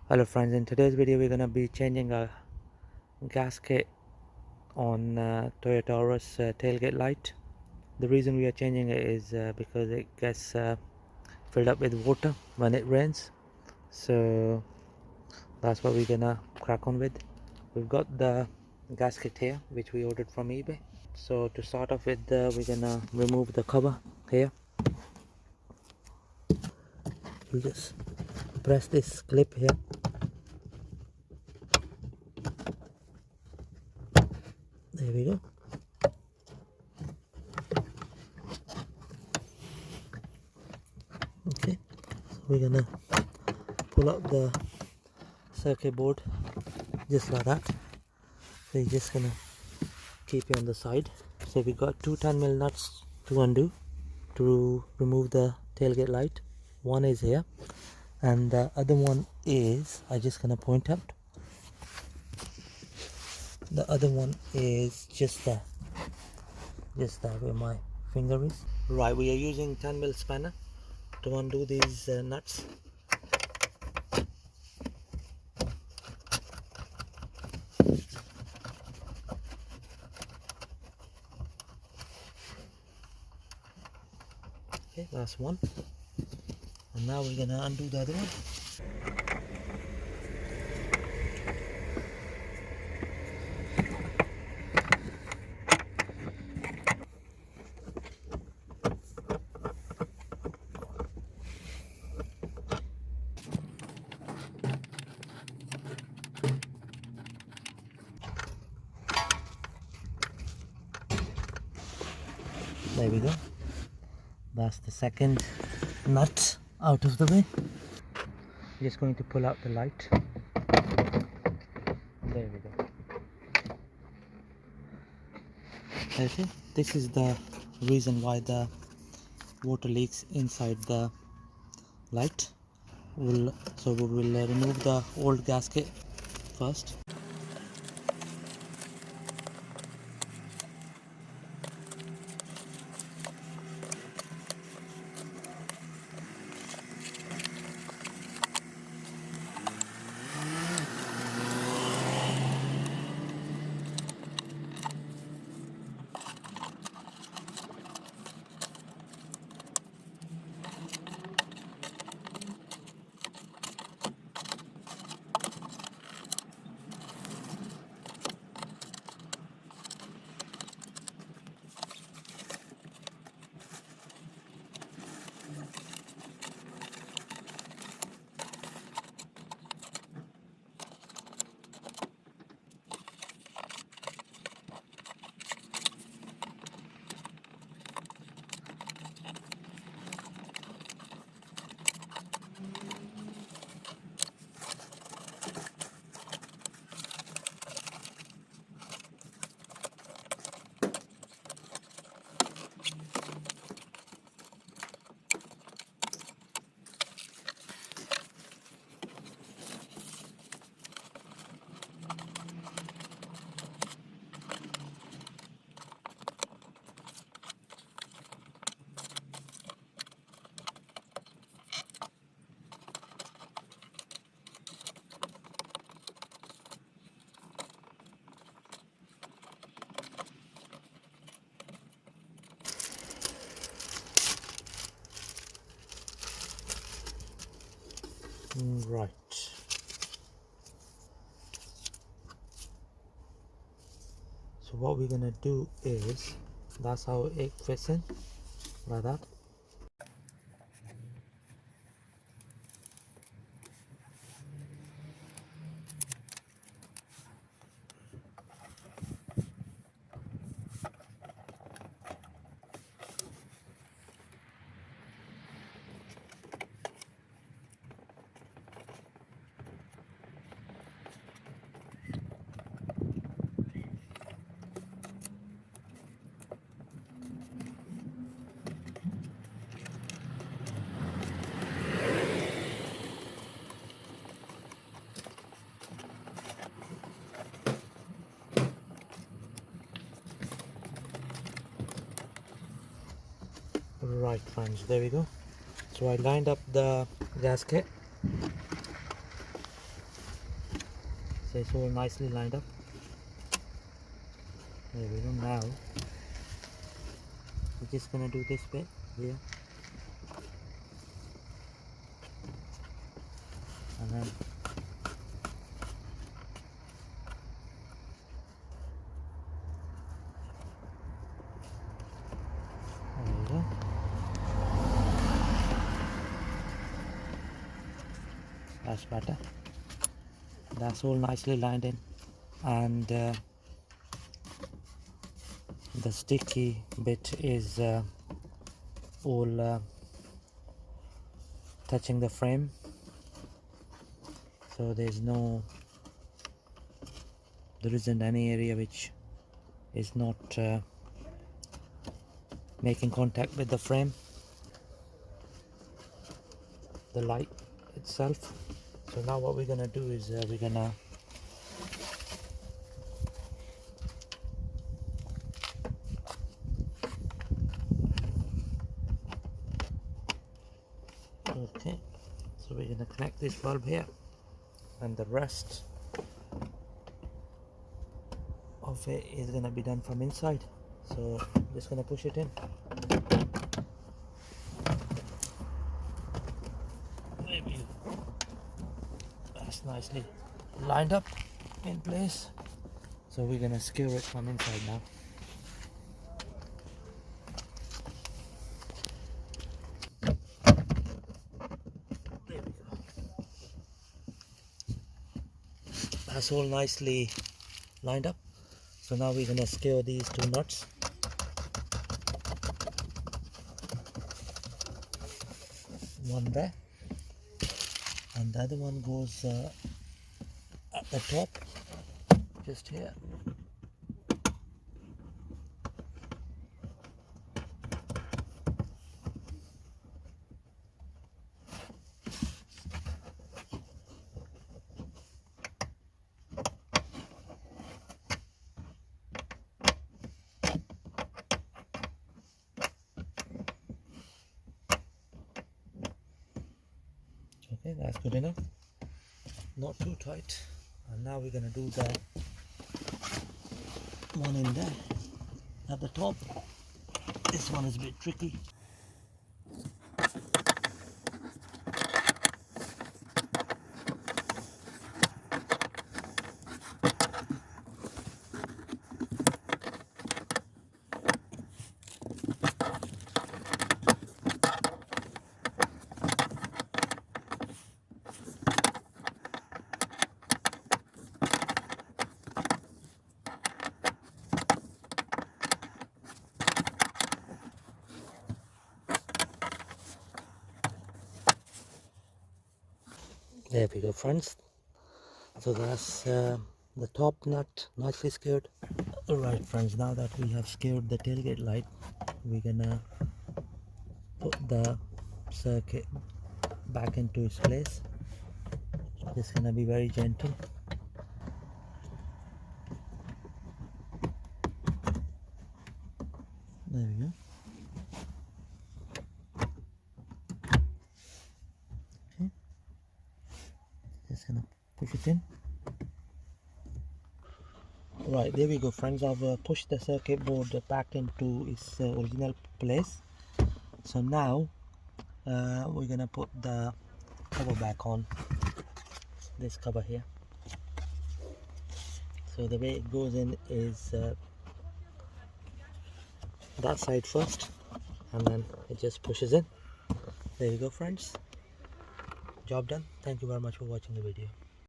Hello friends, in today's video we're going to be changing a gasket on Toyota Auris tailgate light. The reason we are changing it is because it gets filled up with water when it rains, so that's what we're going to crack on with. We've got the gasket here which we ordered from eBay. So to start off with, we're going to remove the cover here. We'll just press this clip here. There we go. Okay, so we're gonna pull up the circuit board just like that. So you're just gonna keep it on the side. So we got two 10mm nuts to undo to remove the tailgate light. One is here and the other one is, I just gonna point out, the other one is just there where my finger is. Right, we are using 10mm spanner to undo these nuts. Okay, that's one, and now we're gonna undo the other one. There we go. That's the second nut out of the way. Just going to pull out the light. There we go. Okay, this is the reason why the water leaks inside the light. So we will remove the old gasket first. Right. So what we're gonna do is, that's how it fits in, like that. Right friends, there we go. So I lined up the gasket it's all nicely lined up. There we go. Now we're just gonna do this bit here, and then there we go. That's better. That's all nicely lined in, and the sticky bit is all touching the frame, so there isn't any area which is not making contact with the frame, the light itself. So now what we're gonna do is we're gonna okay, so we're gonna connect this bulb here, and the rest of it is gonna be done from inside. So I'm just gonna push it in. There we go. That's nicely lined up in place. So we're gonna secure it from inside now. There we go. That's all nicely lined up. So now we're gonna secure these two nuts. One there, and the other one goes at the top, just here. Okay, that's good enough, not too tight. And now we're gonna do the one in there at the top. This one is a bit tricky. There we go, friends. So that's the top nut nicely secured. Alright friends, now that we have secured the tailgate light, we're gonna put the circuit back into its place. Just gonna be very gentle. There we go. Okay, just gonna push it in. Right, there we go, friends. I've pushed the circuit board back into its original place. So now we're gonna put the cover back on, this cover here. So the way it goes in is that side first, and then it just pushes in. There you go, friends. Job done. Thank you very much for watching the video.